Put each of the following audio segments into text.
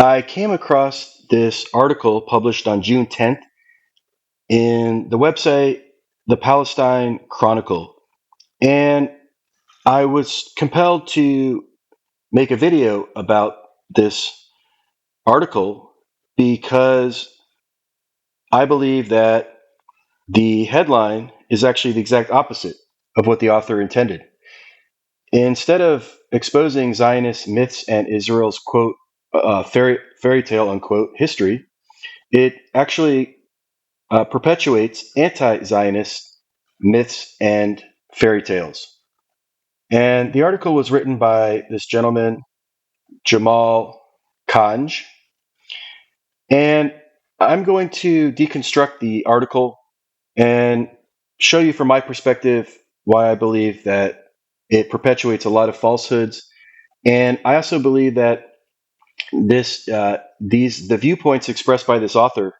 I came across this article published on June 10th in the website The Palestine Chronicle, and I was compelled to make a video about this article because I believe that the headline is actually the exact opposite of what the author intended. Instead of exposing Zionist myths and Israel's quote fairy tale unquote history, it actually perpetuates anti-Zionist myths and fairy tales. And the article was written by this gentleman, Jamal Kanj. And I'm going to deconstruct the article and show you from my perspective why I believe that it perpetuates a lot of falsehoods. And I also believe that the viewpoints expressed by this author,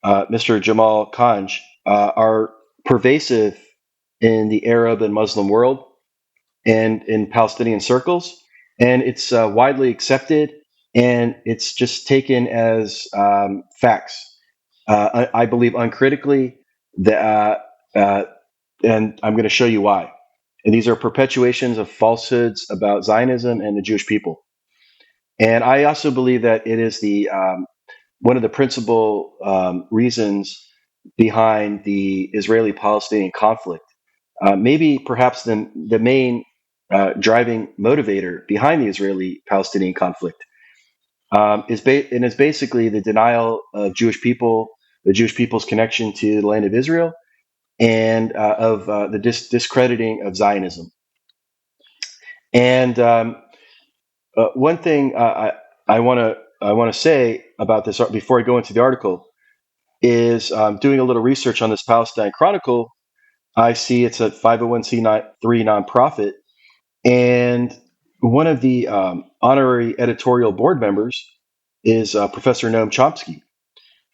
Mr. Jamal Kanj, are pervasive in the Arab and Muslim world and in Palestinian circles, and it's widely accepted, and it's just taken as facts. I believe uncritically that, and I'm going to show you why. And these are perpetuations of falsehoods about Zionism and the Jewish people. And I also believe that it is the one of the principal reasons behind the Israeli-Palestinian conflict. Maybe perhaps the main driving motivator behind the Israeli-Palestinian conflict is basically the denial of Jewish people, the Jewish people's connection to the land of Israel, and of the discrediting of Zionism. And one thing I want to say about this before I go into the article is doing a little research on this Palestine Chronicle. I see it's a 501c3 nonprofit, and one of the honorary editorial board members is Professor Noam Chomsky,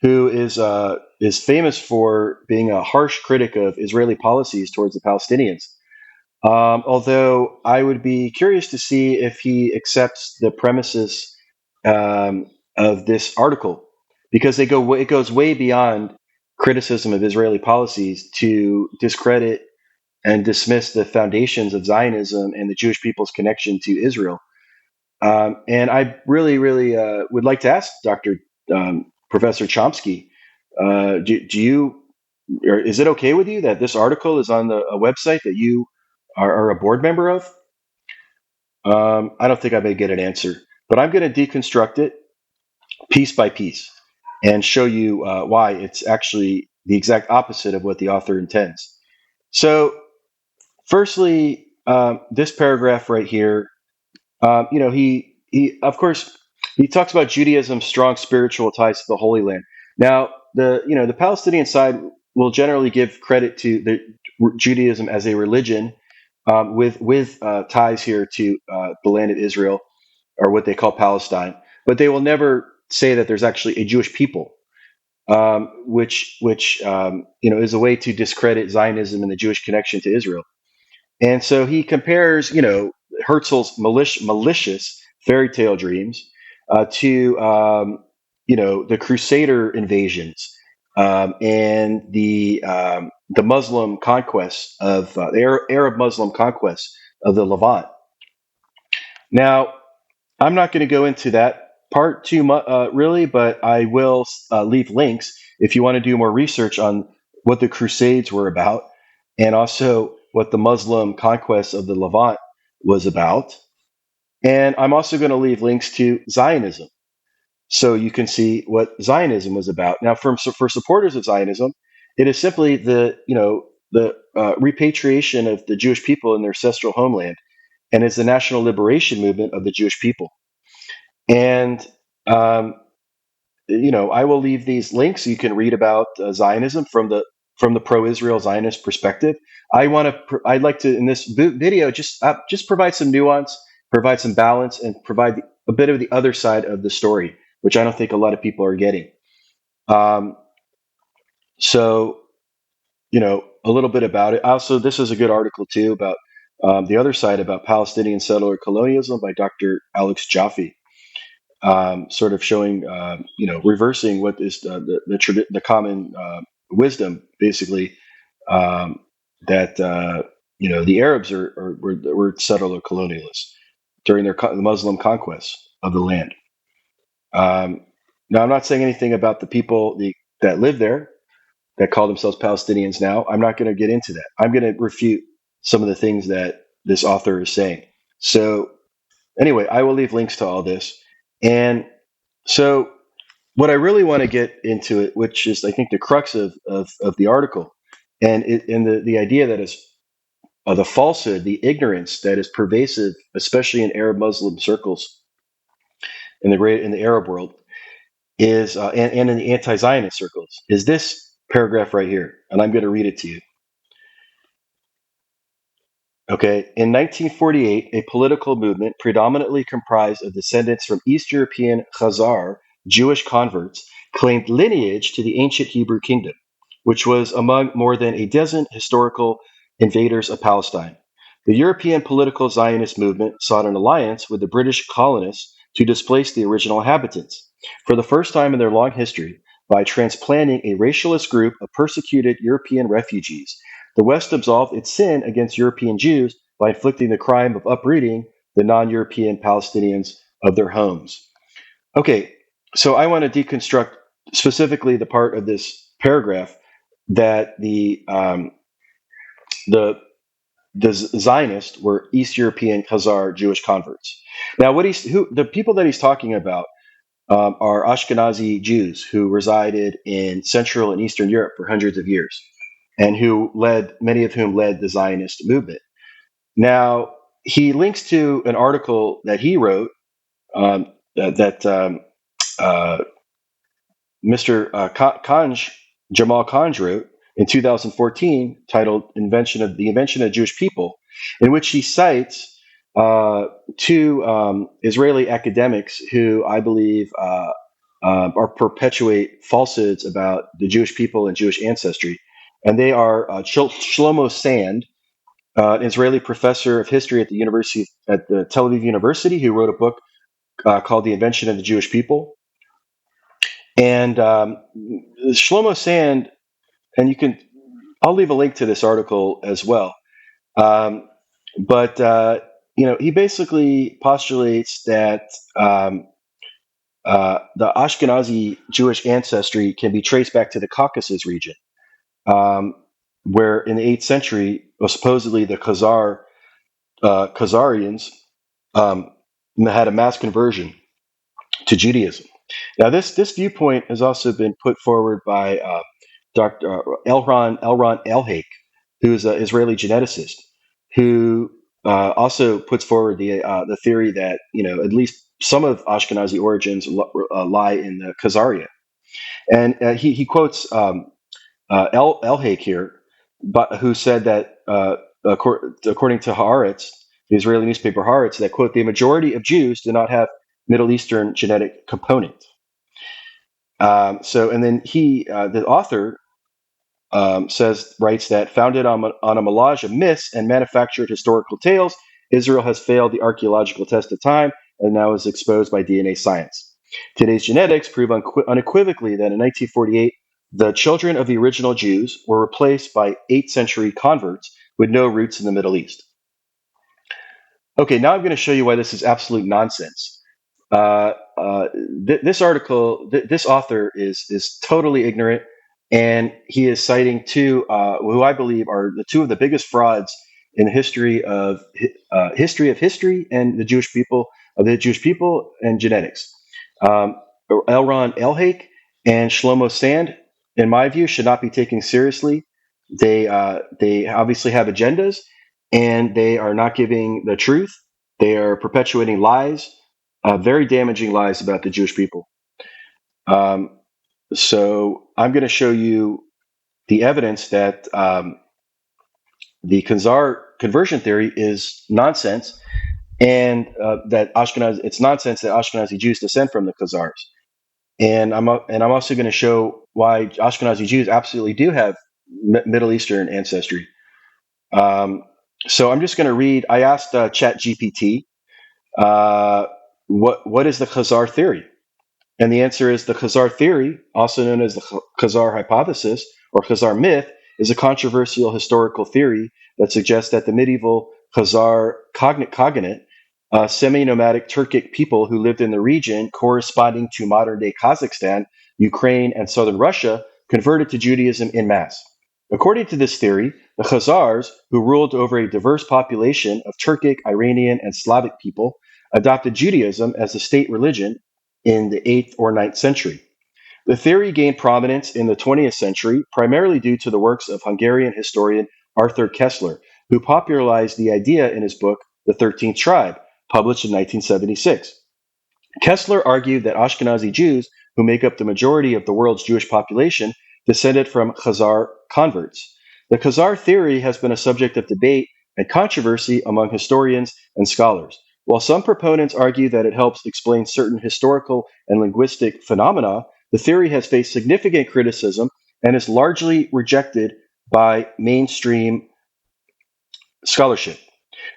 who is famous for being a harsh critic of Israeli policies towards the Palestinians. Although I would be curious to see if he accepts the premises of this article, because it goes way beyond criticism of Israeli policies to discredit and dismiss the foundations of Zionism and the Jewish people's connection to Israel. And I really would like to ask Dr. Professor Chomsky, do you, or is it okay with you that this article is on a website that you are a board member of? I don't think I may get an answer, but I'm going to deconstruct it piece by piece and show you why it's actually the exact opposite of what the author intends. So, firstly, this paragraph right here, he of course he talks about Judaism's strong spiritual ties to the Holy Land. Now, the Palestinian side will generally give credit to the Judaism as a religion with ties here to the land of Israel, or what they call Palestine, but they will never say that there's actually a Jewish people, which is a way to discredit Zionism and the Jewish connection to Israel. And so he compares, Herzl's malicious fairy tale dreams to, the Crusader invasions and the Muslim conquests of the Arab Muslim conquests of the Levant. Now, I'm not going to go into that part too much, really, but I will leave links if you want to do more research on what the Crusades were about, and also what the Muslim conquest of the Levant was about. And I'm also going to leave links to Zionism, so you can see what Zionism was about. Now, for supporters of Zionism, it is simply the repatriation of the Jewish people in their ancestral homeland, and it's the national liberation movement of the Jewish people. And um, I will leave these links. You can read about Zionism from the pro-Israel Zionist perspective. I'd like to in this video just provide some nuance, provide some balance, and provide a bit of the other side of the story, which I don't think a lot of people are getting. Um, so a little bit about it. Also, this is a good article too about the other side about Palestinian settler colonialism by Dr. Alex Jaffe. sort of showing, reversing what is the common wisdom, basically, um, that the Arabs were settler colonialists during the Muslim conquest of the land. Um, Now, I'm not saying anything about the people that live there that call themselves Palestinians now. I'm not going to get into that. I'm going to refute some of the things that this author is saying. So, anyway, I will leave links to all this. And so, what I really want to get into it, which is, I think, the crux of the article, and the idea that is the falsehood, the ignorance that is pervasive, especially in Arab Muslim circles in the Arab world, is and in the anti-Zionist circles, is this paragraph right here, and I'm going to read it to you. Okay, in 1948, a political movement predominantly comprised of descendants from East European Khazar Jewish converts claimed lineage to the ancient Hebrew kingdom, which was among more than a dozen historical invaders of Palestine. The European political Zionist movement sought an alliance with the British colonists to displace the original inhabitants. For the first time in their long history, by transplanting a racialist group of persecuted European refugees, the West absolved its sin against European Jews by inflicting the crime of uprooting the non European Palestinians of their homes. Okay, so I want to deconstruct specifically the part of this paragraph that the Zionists were East European Khazar Jewish converts. Now, the people that he's talking about are Ashkenazi Jews who resided in Central and Eastern Europe for hundreds of years, and many of whom led the Zionist movement. Now, he links to an article that he wrote that uh, Mr. Jamal Kanj wrote in 2014, titled "The Invention of Jewish People," in which he cites two Israeli academics who I believe are perpetuate falsehoods about the Jewish people and Jewish ancestry, and they are Shlomo Sand, an Israeli professor of history at the Tel Aviv University, who wrote a book called "The Invention of the Jewish People," and Shlomo Sand, and I'll leave a link to this article as well. Um, but he basically postulates that the Ashkenazi Jewish ancestry can be traced back to the Caucasus region, um, where in the 8th century, supposedly the Khazarians um, had a mass conversion to Judaism. Now, this viewpoint has also been put forward by Dr. Elron Elhaik, who is an Israeli geneticist, who also puts forward the theory that at least some of Ashkenazi origins lie in the Khazaria, and he quotes Elhaik here, but who said that according to Haaretz, the Israeli newspaper Haaretz, that quote the majority of Jews do not have Middle Eastern genetic component. And then the author, writes that founded on a melange of myths and manufactured historical tales, Israel has failed the archaeological test of time and now is exposed by DNA science. Today's genetics prove unequivocally that in 1948, the children of the original Jews were replaced by 8th century converts with no roots in the Middle East. Okay, now I'm going to show you why this is absolute nonsense. This author is totally ignorant, and he is citing two who I believe are the two of the biggest frauds in the history and the Jewish people and genetics. Um, Elron Elhaik and Shlomo Sand, in my view, should not be taken seriously. They obviously have agendas, and they are not giving the truth. They are perpetuating lies, very damaging lies about the Jewish people. Um, so I'm going to show you the evidence that the Khazar conversion theory is nonsense, and it's nonsense that Ashkenazi Jews descend from the Khazars. And I'm also going to show why Ashkenazi Jews absolutely do have Middle Eastern ancestry. So I'm just going to read. I asked ChatGPT what is the Khazar theory? And the answer is the Khazar theory, also known as the Khazar hypothesis or Khazar myth, is a controversial historical theory that suggests that the medieval Khazar cognate, semi-nomadic Turkic people who lived in the region corresponding to modern-day Kazakhstan, Ukraine, and southern Russia, converted to Judaism in mass. According to this theory, the Khazars, who ruled over a diverse population of Turkic, Iranian, and Slavic people, adopted Judaism as the state religion in the 8th or 9th century. The theory gained prominence in the 20th century, primarily due to the works of Hungarian historian Arthur Kessler, who popularized the idea in his book, The 13th Tribe, published in 1976. Kessler argued that Ashkenazi Jews, who make up the majority of the world's Jewish population, descended from Khazar converts. The Khazar theory has been a subject of debate and controversy among historians and scholars. While some proponents argue that it helps explain certain historical and linguistic phenomena, the theory has faced significant criticism and is largely rejected by mainstream scholarship.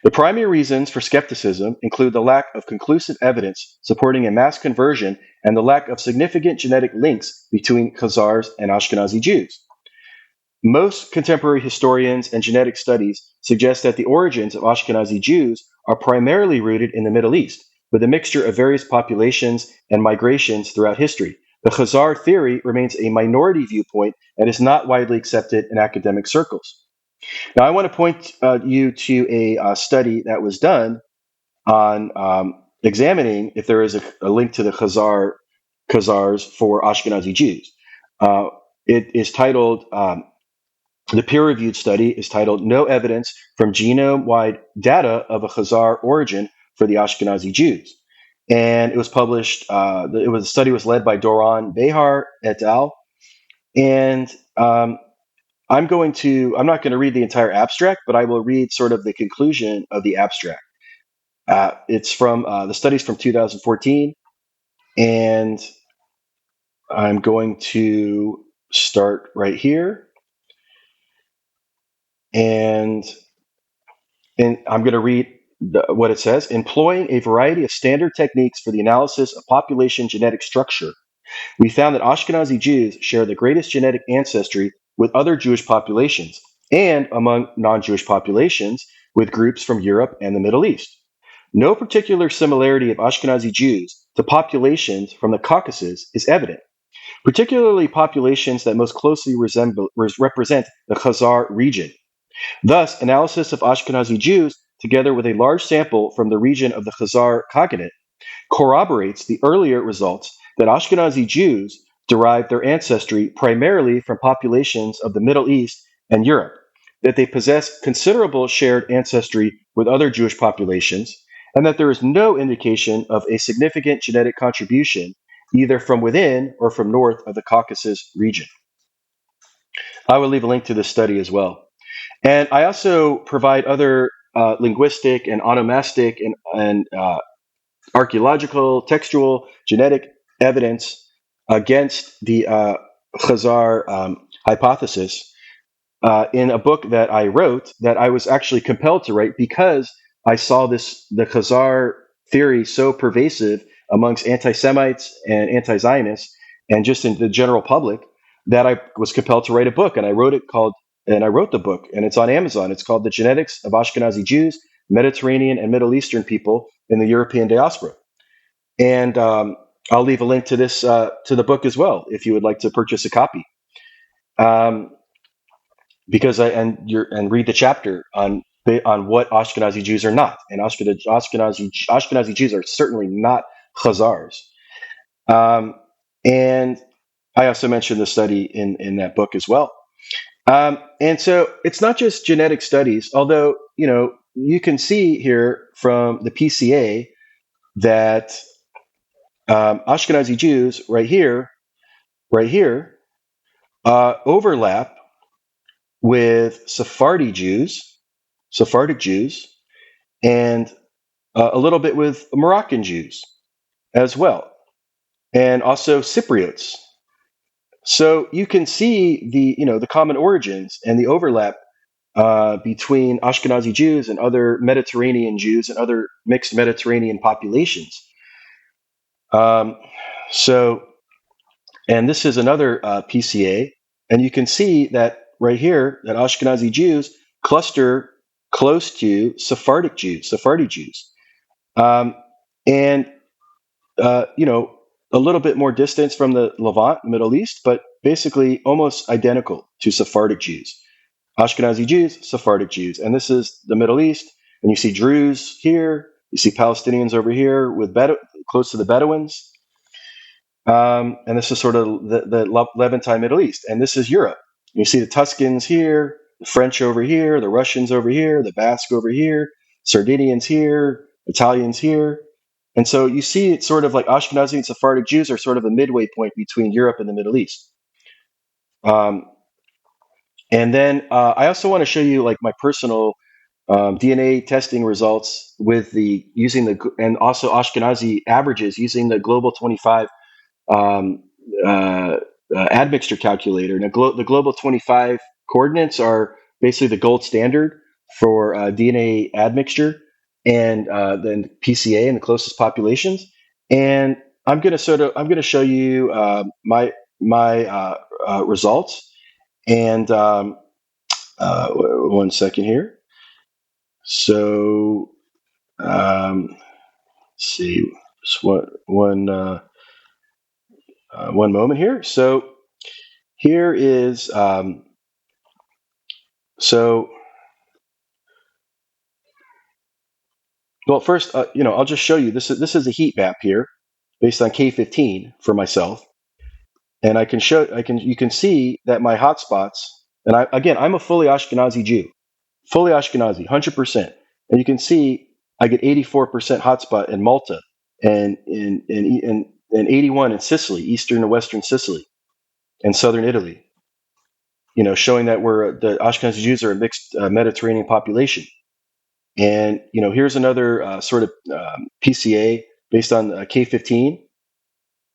The primary reasons for skepticism include the lack of conclusive evidence supporting a mass conversion and the lack of significant genetic links between Khazars and Ashkenazi Jews. Most contemporary historians and genetic studies suggest that the origins of Ashkenazi Jews are primarily rooted in the Middle East, with a mixture of various populations and migrations throughout history. The Khazar theory remains a minority viewpoint and is not widely accepted in academic circles. Now, I want to point you to a study that was done on examining if there is a link to the Khazars for Ashkenazi Jews. Uh, it is titled, the peer-reviewed study is titled "No Evidence from Genome-Wide Data of a Khazar Origin for the Ashkenazi Jews." And it was published, the study was led by Doron Behar et al. And I'm not going to read the entire abstract, but I will read sort of the conclusion of the abstract. It's from the studies from 2014, and I'm going to start right here, and I'm going to read what it says. Employing a variety of standard techniques for the analysis of population genetic structure, we found that Ashkenazi Jews share the greatest genetic ancestry with other Jewish populations and among non-Jewish populations with groups from Europe and the Middle East. No particular similarity of Ashkenazi Jews to populations from the Caucasus is evident, particularly populations that most closely represent the Khazar region. Thus, analysis of Ashkenazi Jews, together with a large sample from the region of the Khazar Cognate, corroborates the earlier results that Ashkenazi Jews derived their ancestry primarily from populations of the Middle East and Europe, that they possess considerable shared ancestry with other Jewish populations, and that there is no indication of a significant genetic contribution either from within or from north of the Caucasus region. I will leave a link to this study as well. And I also provide other linguistic and onomastic and archaeological, textual, genetic evidence against the Khazar hypothesis in a book that I wrote that I was actually compelled to write because I saw the Khazar theory so pervasive amongst anti-Semites and anti-Zionists and just in the general public that I was compelled to write a book, and I wrote the book, and it's on Amazon. It's called The Genetics of Ashkenazi Jews, Mediterranean and Middle Eastern People in the European Diaspora. And I'll leave a link to this to the book as well if you would like to purchase a copy. Because and read the chapter on what Ashkenazi Jews are not, and Ashkenazi Jews are certainly not Khazars. And I also mentioned the study in that book as well. And so it's not just genetic studies, although you can see here from the PCA that Ashkenazi Jews right here overlap with Sephardic Jews, and a little bit with Moroccan Jews as well, and also Cypriots. So you can see the common origins and the overlap between Ashkenazi Jews and other Mediterranean Jews and other mixed Mediterranean populations. Um, so, and this is another PCA, and you can see that right here that Ashkenazi Jews cluster close to Sephardi Jews, um, and a little bit more distance from the Levant, Middle East, but basically almost identical to Sephardic Jews. Ashkenazi Jews, Sephardic Jews. And this is the Middle East. And you see Druze here. You see Palestinians over here with close to the Bedouins. And this is sort of the Levantine Middle East. And this is Europe. You see the Tuscans here, the French over here, the Russians over here, the Basque over here, Sardinians here, Italians here. And so you see it's sort of like Ashkenazi and Sephardic Jews are sort of a midway point between Europe and the Middle East. Um, and then I also want to show you like my personal DNA testing results with and also Ashkenazi averages using the Global 25 um, uh, admixture calculator. Now, the Global 25 coordinates are basically the gold standard for DNA admixture and then PCA in the closest populations. And I'm going to show you my results. And one second here. So let's see, just one moment here. So here is so well. First, I'll just show you this is a heat map here based on K15 for myself, and you can see that my hotspots. And I'm a fully Ashkenazi Jew, fully Ashkenazi, 100%. And you can see I get 84% hotspot in Malta and 81 in Sicily, eastern and western Sicily, and southern Italy. Showing that the Ashkenazi Jews are a mixed Mediterranean population. And here's another sort of PCA based on K15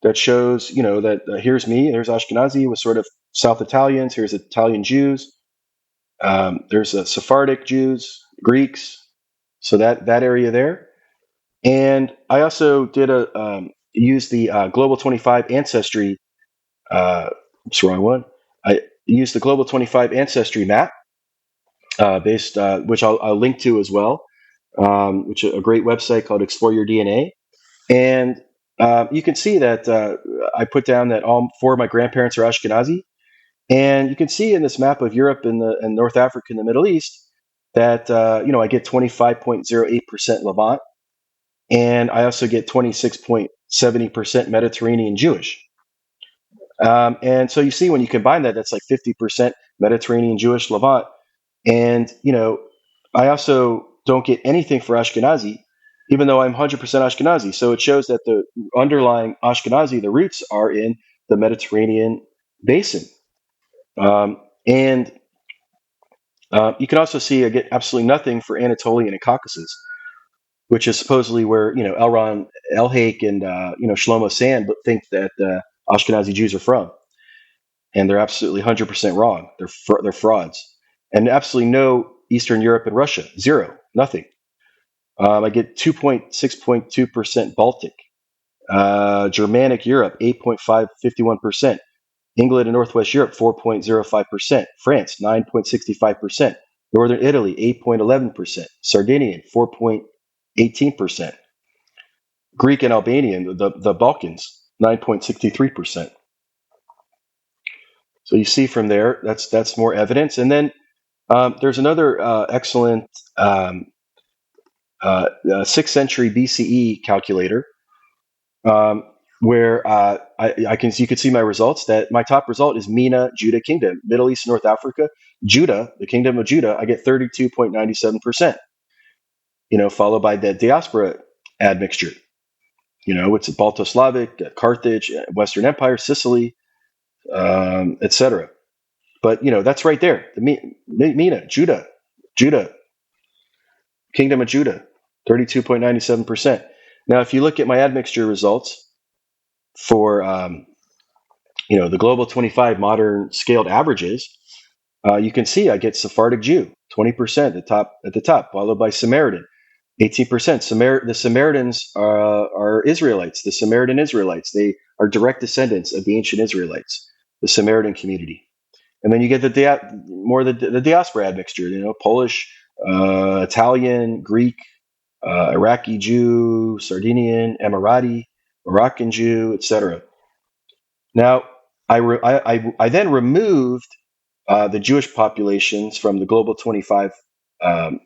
that shows that here's me, there's Ashkenazi with sort of South Italians, here's Italian Jews, there's Sephardic Jews, Greeks, so that area there. And I also did use the Global 25 Ancestry. It's the wrong one. I used the Global 25 Ancestry map, which I'll link to as well, which is a great website called Explore Your DNA. And you can see that I put down that all four of my grandparents are Ashkenazi. And you can see in this map of Europe and North Africa and the Middle East that I get 25.08% Levant, and I also get 26.70% Mediterranean Jewish. And so you see when you combine that, that's like 50% Mediterranean Jewish Levant. And I also don't get anything for Ashkenazi, even though I'm 100% Ashkenazi. So it shows that the underlying Ashkenazi, the roots are in the Mediterranean basin. And you can also see I get absolutely nothing for Anatolian and Caucasus, which is supposedly where Elron Elhake and Shlomo Sand think that Ashkenazi Jews are from, and they're absolutely 100% wrong. They're frauds, and absolutely no Eastern Europe and Russia, zero, nothing. I get 2.6.2% Baltic, Germanic Europe 8.51%. England and Northwest Europe, 4.05%. France, 9.65%. Northern Italy, 8.11%. Sardinian, 4.18%. Greek and Albanian, the Balkans, 9.63%. So you see from there, that's more evidence. And then there's another excellent 6th century BCE calculator where you can see my results. That my top result is MENA, Judah Kingdom, Middle East, North Africa, Judah, the Kingdom of Judah. I get 32.97%. Followed by the diaspora admixture. It's a Balto-Slavic, Carthage, Western Empire, Sicily, etc. But that's right there. The MENA, Judah, Kingdom of Judah, 32.97%. Now, if you look at my admixture results for the Global 25 modern scaled averages, you can see I get Sephardic Jew, 20% at the top, followed by Samaritan, 18%. The Samaritans are Israelites, the Samaritan Israelites. They are direct descendants of the ancient Israelites, the Samaritan community. And then you get the diaspora admixture, Polish, Italian, Greek, Iraqi Jew, Sardinian, Emirati, Moroccan Jew, etc. Now, I then removed the Jewish populations from the global 25 um,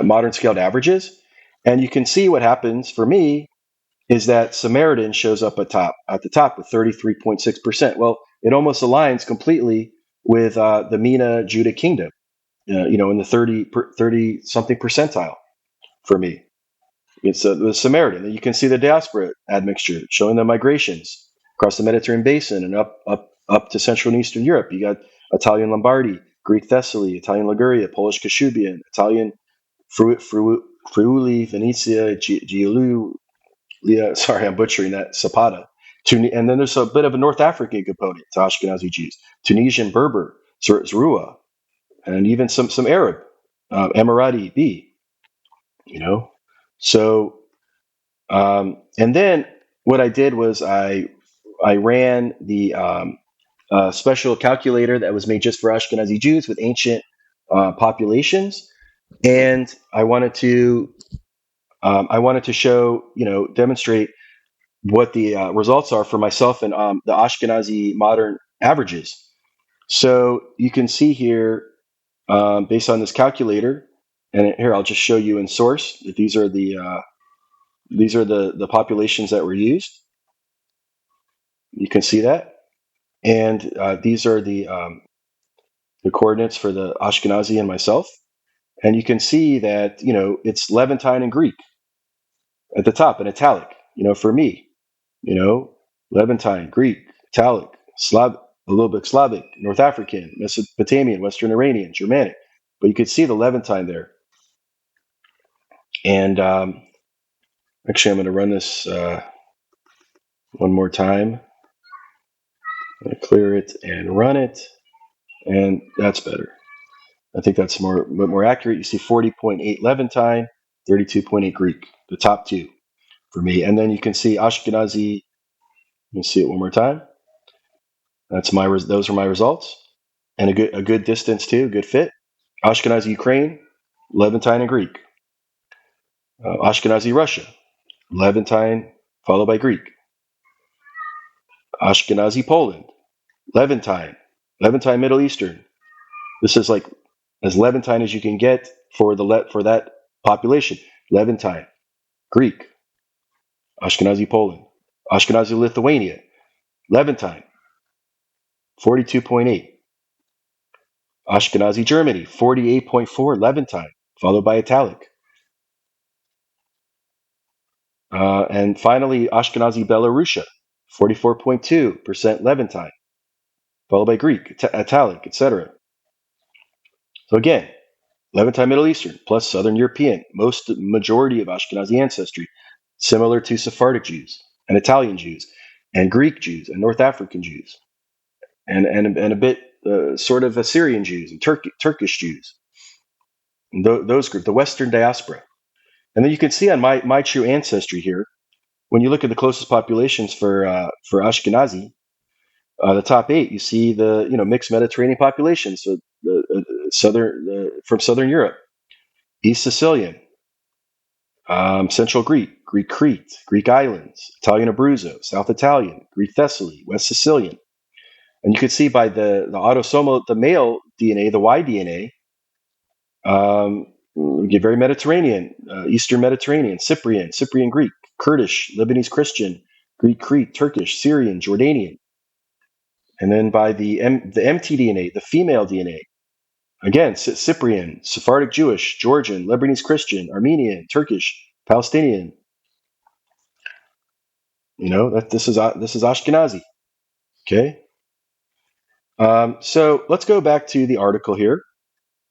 modern scaled averages, and you can see what happens for me is that Samaritan shows up at the top with 33.6%. Well, it almost aligns completely with the MENA Judah kingdom, in the 30 something percentile for me. It's the Samaritan. And you can see the diaspora admixture showing the migrations across the Mediterranean basin and up to Central and Eastern Europe. You got Italian Lombardy, Greek Thessaly, Italian Liguria, Polish Kashubian, Italian Friuli, Venetia, Giulu. Sorry, I'm butchering that. Zapata. And then there's a bit of a North African component to Ashkenazi Jews. Tunisian Berber, Zerua, and even some Arab, Emirati B. You know, so and then what I did was I ran the special calculator that was made just for Ashkenazi Jews with ancient populations, and I wanted to show, demonstrate what the results are for myself and the Ashkenazi modern averages. So you can see here, based on this calculator, and here I'll just show you in source that these are the populations that were used. You can see that, and these are the coordinates for the Ashkenazi and myself, and you can see that it's Levantine and Greek at the top in italic. For me, Levantine, Greek, italic, Slav, a little bit Slavic, North African, Mesopotamian, Western Iranian, Germanic, but you can see the Levantine there. And actually, I'm going to run this one more time. I'm going to clear it and run it, and that's better. I think that's more accurate. You see 40.8 Levantine, 32.8 Greek, the top two for me. And then you can see Ashkenazi. Let me see it one more time. Those are my results, and a good distance too, good fit. Ashkenazi Ukraine, Levantine and Greek. Ashkenazi Russia, Levantine followed by Greek. Ashkenazi Poland, Levantine, Levantine Middle Eastern. This is like as Levantine as you can get for that population. Levantine, Greek, Ashkenazi Poland, Ashkenazi Lithuania, Levantine, 42.8. Ashkenazi Germany, 48.4 Levantine, followed by italic. And finally, Ashkenazi Belarusia, 44.2% Levantine, followed by Greek, italic, etc. So again, Levantine Middle Eastern plus Southern European, majority of Ashkenazi ancestry, similar to Sephardic Jews and Italian Jews and Greek Jews and North African Jews and a bit sort of Assyrian Jews and Turkish Jews. And those groups, the Western Diaspora. And then you can see on my true ancestry here, when you look at the closest populations for Ashkenazi, the top 8, you see the mixed Mediterranean populations, so from Southern Europe, East Sicilian, Central Greek, Greek Crete, Greek islands, Italian Abruzzo, South Italian, Greek Thessaly, West Sicilian, and you can see by the autosomal, the male DNA, the Y DNA, we get very Mediterranean, Eastern Mediterranean, Cyprian Greek, Kurdish, Lebanese Christian, Greek Crete, Turkish, Syrian, Jordanian. And then by the mtDNA, the female DNA, again, Cyprian, Sephardic Jewish, Georgian, Lebanese Christian, Armenian, Turkish, Palestinian. This is Ashkenazi. Okay. So let's go back to the article here.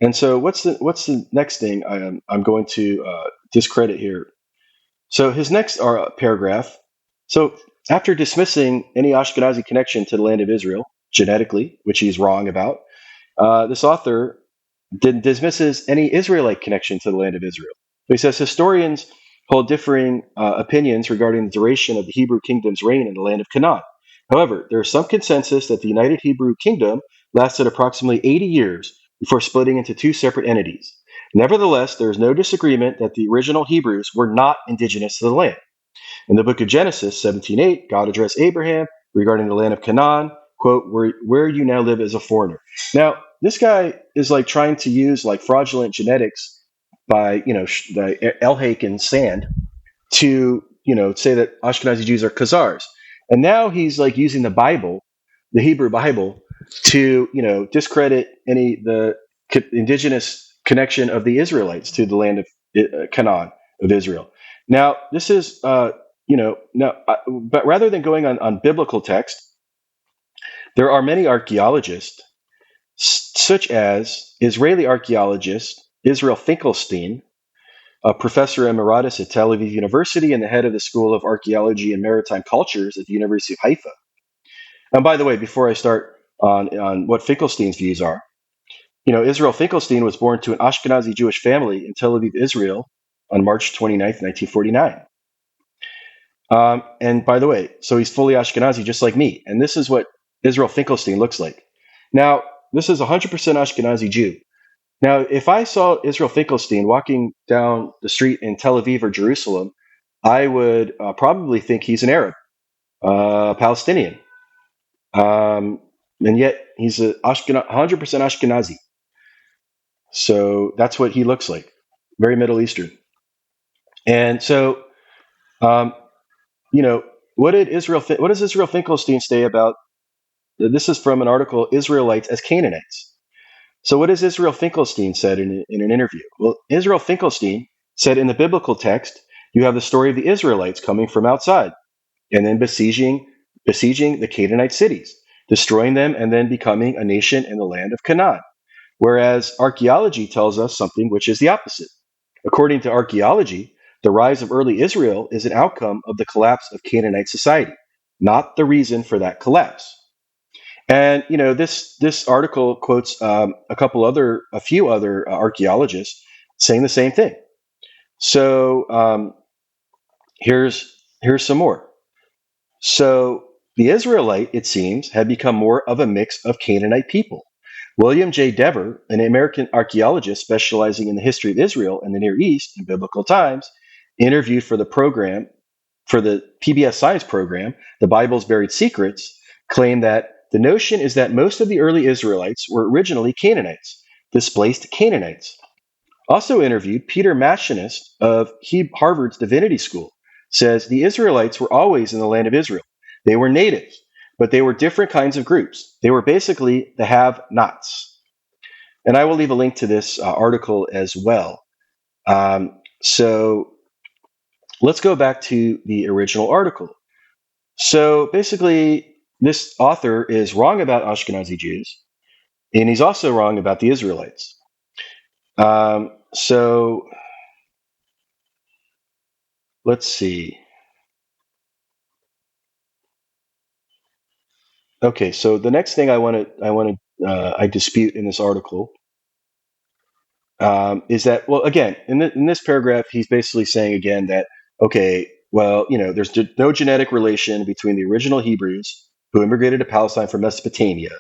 And so what's the next thing I'm going to discredit here? So his next paragraph. So after dismissing any Ashkenazi connection to the land of Israel genetically, which he's wrong about, this author dismisses any Israelite connection to the land of Israel. He says historians hold differing opinions regarding the duration of the Hebrew kingdom's reign in the land of Canaan. However, there is some consensus that the United Hebrew Kingdom lasted approximately 80 years before splitting into two separate entities. Nevertheless, there is no disagreement that the original Hebrews were not indigenous to the land. In the book of Genesis 17:8, God addressed Abraham regarding the land of Canaan, quote, where you now live as a foreigner. Now, this guy is like trying to use like fraudulent genetics by, by Elhake and Sand to, say that Ashkenazi Jews are Khazars. And now he's like using the Bible, the Hebrew Bible, to, discredit the indigenous connection of the Israelites to the land of Canaan of Israel. Now, this is, but rather than going on biblical text, there are many archaeologists, such as Israeli archaeologist Israel Finkelstein, a professor emeritus at Tel Aviv University and the head of the School of Archaeology and Maritime Cultures at the University of Haifa. And by the way, before I start on what Finkelstein's views are, Israel Finkelstein was born to an Ashkenazi Jewish family in Tel Aviv, Israel on March 29th, 1949. And by the way, so he's fully Ashkenazi, just like me. And this is what Israel Finkelstein looks like. Now, this is 100% Ashkenazi Jew. Now, if I saw Israel Finkelstein walking down the street in Tel Aviv or Jerusalem, I would probably think he's an Arab, Palestinian. And yet he's 100% Ashkenazi. So that's what he looks like, very Middle Eastern. And so, um, what does Israel Finkelstein say about, this is from an article, Israelites as Canaanites. So what has Israel Finkelstein said in an interview? Well, Israel Finkelstein said in the biblical text, you have the story of the Israelites coming from outside and then besieging the Canaanite cities, destroying them, and then becoming a nation in the land of Canaan. Whereas archaeology tells us something which is the opposite. According to archaeology, the rise of early Israel is an outcome of the collapse of Canaanite society, not the reason for that collapse. And this article quotes a few other archaeologists saying the same thing. So here's some more. So the Israelite, it seems, had become more of a mix of Canaanite people. William J. Dever, an American archaeologist specializing in the history of Israel and the Near East in biblical times, interviewed for the PBS Science program, The Bible's Buried Secrets, claimed that the notion is that most of the early Israelites were originally Canaanites, displaced Canaanites. Also interviewed, Peter Machinist of Harvard's Divinity School says the Israelites were always in the land of Israel. They were natives, but they were different kinds of groups. They were basically the have-nots. And I will leave a link to this article as well. So let's go back to the original article. So basically, this author is wrong about Ashkenazi Jews, and he's also wrong about the Israelites. So let's see. Okay, so the next thing I dispute in this article is that, well, again, in this paragraph, he's basically saying again that, okay, well, there's no genetic relation between the original Hebrews who immigrated to Palestine from Mesopotamia,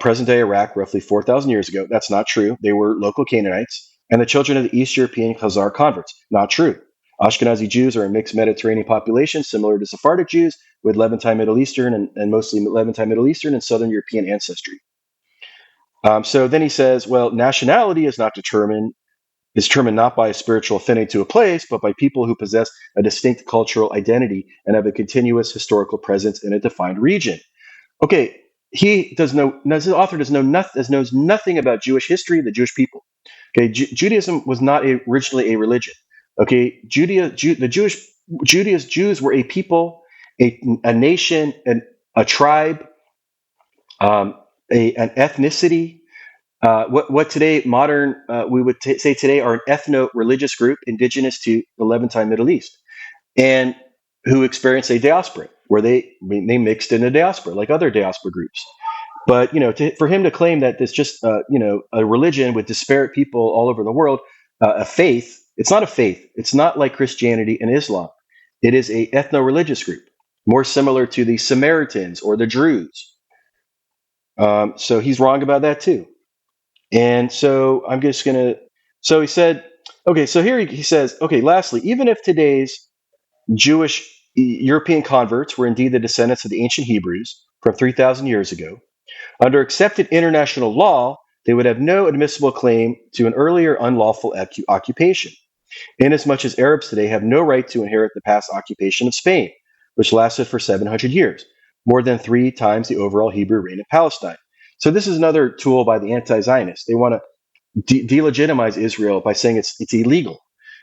present-day Iraq, roughly 4,000 years ago. That's not true. They were local Canaanites, and the children of the East European Khazar converts. Not true. Ashkenazi Jews are a mixed Mediterranean population, similar to Sephardic Jews, with Levantine Middle Eastern and mostly Levantine Middle Eastern and Southern European ancestry. So then he says, well, nationality is determined not by a spiritual affinity to a place, but by people who possess a distinct cultural identity and have a continuous historical presence in a defined region. Okay, this author knows nothing about Jewish history, the Jewish people. Okay, Judaism was not originally a religion. Okay, Jews were a people, a nation, a tribe, an ethnicity. What today modern we would say today are an ethno-religious group indigenous to the Levantine Middle East, and who experienced a diaspora where they mixed in a diaspora like other diaspora groups. But for him to claim that it's just a religion with disparate people all over the world, a faith It's not a faith. It's not like Christianity and Islam. It is a ethno-religious group, more similar to the Samaritans or the Druze. So he's wrong about that too. And so I'm just going to. So he said, okay, so here he says, okay, lastly, even if today's Jewish European converts were indeed the descendants of the ancient Hebrews from 3,000 years ago, under accepted international law, they would have no admissible claim to an earlier unlawful occupation, inasmuch as Arabs today have no right to inherit the past occupation of Spain, which lasted for 700 years, more than 3 times the overall Hebrew reign in Palestine. So this is another tool by the anti-Zionists. They want to delegitimize Israel by saying it's illegal.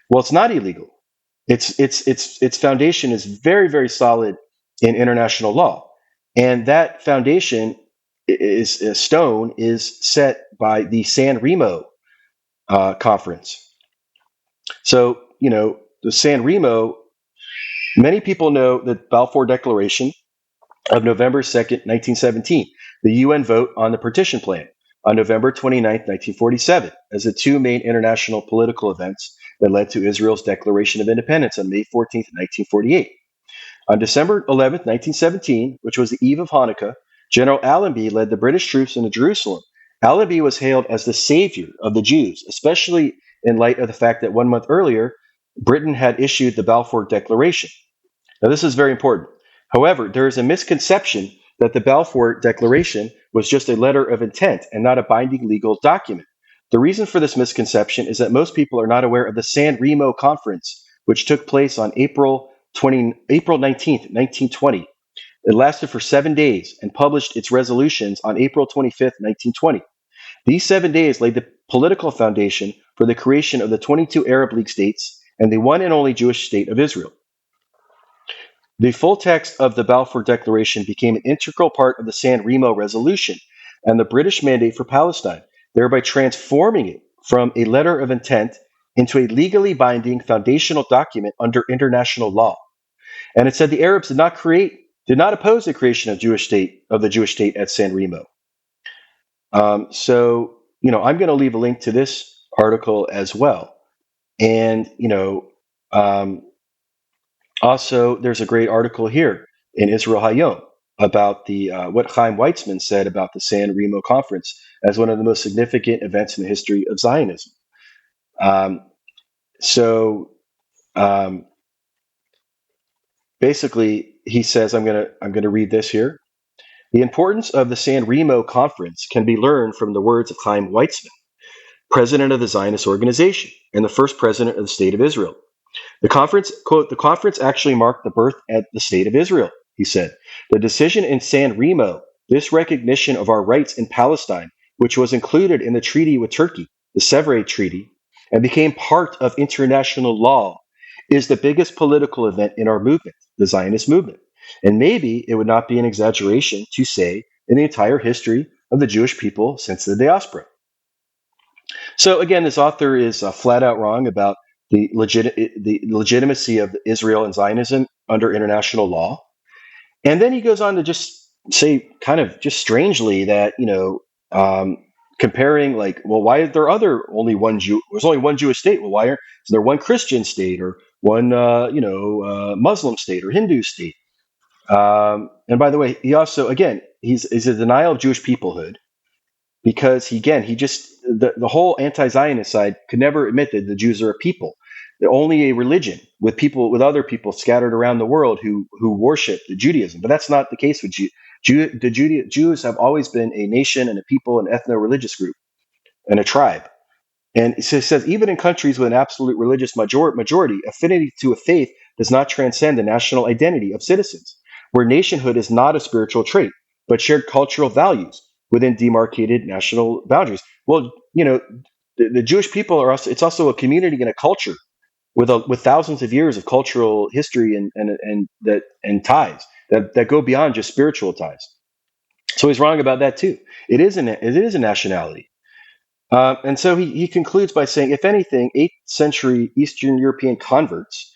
Well, it's not illegal. Its foundation is very, very solid in international law, and that foundation is a stone is set by the San Remo Conference. So the San Remo. Many people know the Balfour Declaration of November 2nd, 1917, the UN vote on the partition plan on November 29th, 1947, as the two main international political events that led to Israel's declaration of independence on May 14th, 1948. On December 11th, 1917, which was the eve of Hanukkah, General Allenby led the British troops into Jerusalem. Allenby was hailed as the savior of the Jews, especially in light of the fact that 1 month earlier, Britain had issued the Balfour Declaration. Now, this is very important. However, there is a misconception that the Balfour Declaration was just a letter of intent and not a binding legal document. The reason for this misconception is that most people are not aware of the San Remo Conference, which took place on April 19th, 1920. It lasted for 7 days and published its resolutions on April 25th, 1920. These 7 days laid the political foundation for the creation of the 22 Arab League states and the one and only Jewish state of Israel. The full text of the Balfour Declaration became an integral part of the San Remo Resolution and the British mandate for Palestine, thereby transforming it from a letter of intent into a legally binding foundational document under international law. And it said the Arabs did not oppose the creation of the Jewish state at San Remo. I'm going to leave a link to this article as well. And also, there's a great article here in Israel Hayom about the what Chaim Weizmann said about the San Remo Conference as one of the most significant events in the history of Zionism. Um, so basically, he says, I'm gonna read this here. The importance of the San Remo Conference can be learned from the words of Chaim Weizmann, president of the Zionist organization and the first president of the State of Israel. The conference, quote, the conference actually marked the birth of the state of Israel, he said. The decision in San Remo, this recognition of our rights in Palestine, which was included in the treaty with Turkey, the Sevres Treaty, and became part of international law, is the biggest political event in our movement, the Zionist movement. And maybe it would not be an exaggeration to say in the entire history of the Jewish people since the diaspora. So again, this author is flat out wrong about the legitimacy of Israel and Zionism under international law. And then he goes on to just say, kind of just strangely, that comparing like, well, why is there only one Jew? There's only one Jewish state. Well, why is there one Christian state or one Muslim state or Hindu state? And by the way, he also he's a denial of Jewish peoplehood. Because the whole anti-Zionist side could never admit that the Jews are a people. They're only a religion with other people scattered around the world who worship the Judaism. But that's not the case with Jews have always been a nation and a people, an ethno-religious group and a tribe. And it says even in countries with an absolute religious majority, affinity to a faith does not transcend the national identity of citizens, where nationhood is not a spiritual trait, but shared cultural values within demarcated national boundaries. Well, the Jewish people it's also a community and a culture with thousands of years of cultural history and ties that go beyond just spiritual ties. So he's wrong about that too. It is a nationality. And so he concludes by saying, if anything, 8th century Eastern European converts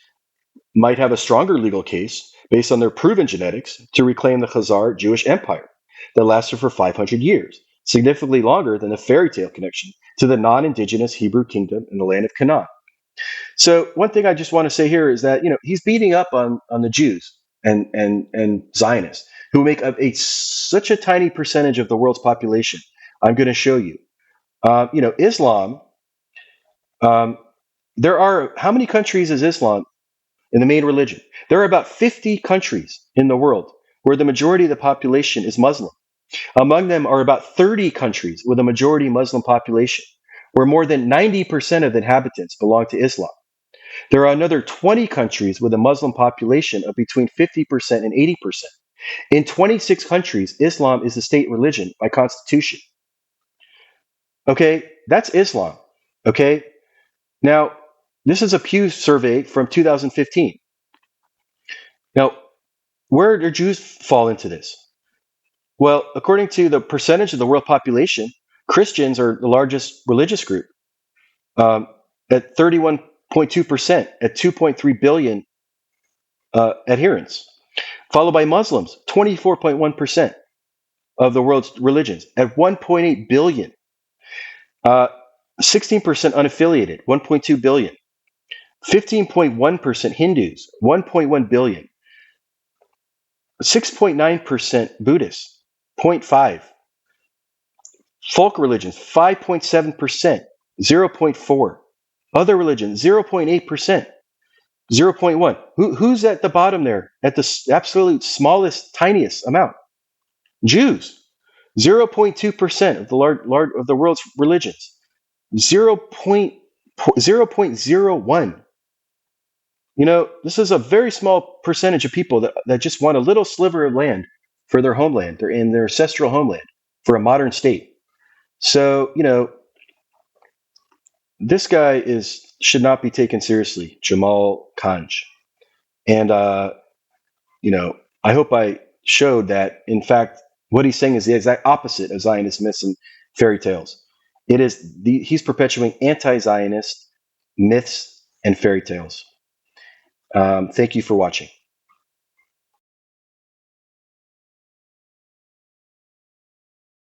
might have a stronger legal case based on their proven genetics to reclaim the Khazar Jewish empire that lasted for 500 years, significantly longer than the fairy tale connection to the non-indigenous Hebrew kingdom in the land of Canaan. So one thing I just want to say here is that he's beating up on the Jews and Zionists who make up such a tiny percentage of the world's population. I'm going to show you. Islam. Um, there are how many countries is Islam in the main religion? There are about 50 countries in the world where the majority of the population is Muslim. Among them are about 30 countries with a majority Muslim population, where more than 90% of the inhabitants belong to Islam. There are another 20 countries with a Muslim population of between 50% and 80%. In 26 countries, Islam is the state religion by constitution. Okay, that's Islam. Okay, now this is a Pew survey from 2015. Now, where do Jews fall into this? Well, according to the percentage of the world population, Christians are the largest religious group um, at 31.2%, at 2.3 billion adherents, followed by Muslims, 24.1% of the world's religions, at 1.8 billion, uh, 16% unaffiliated, 1.2 billion, 15.1% Hindus, 1.1 billion, 6.9% Buddhists, zero point 0.5, folk religions, 5.7%, 0.4, other religions, 0.8%, 0.1. Who's at the bottom there at the absolute smallest, tiniest amount? Jews, 0.2% of the of the world's religions, 0.01. This is a very small percentage of people that just want a little sliver of land for their homeland. They're in their ancestral homeland for a modern state. So, this guy should not be taken seriously, Jamal Khanj. And I hope I showed that, in fact, what he's saying is the exact opposite of Zionist myths and fairy tales. He's perpetuating anti-Zionist myths and fairy tales. Thank you for watching.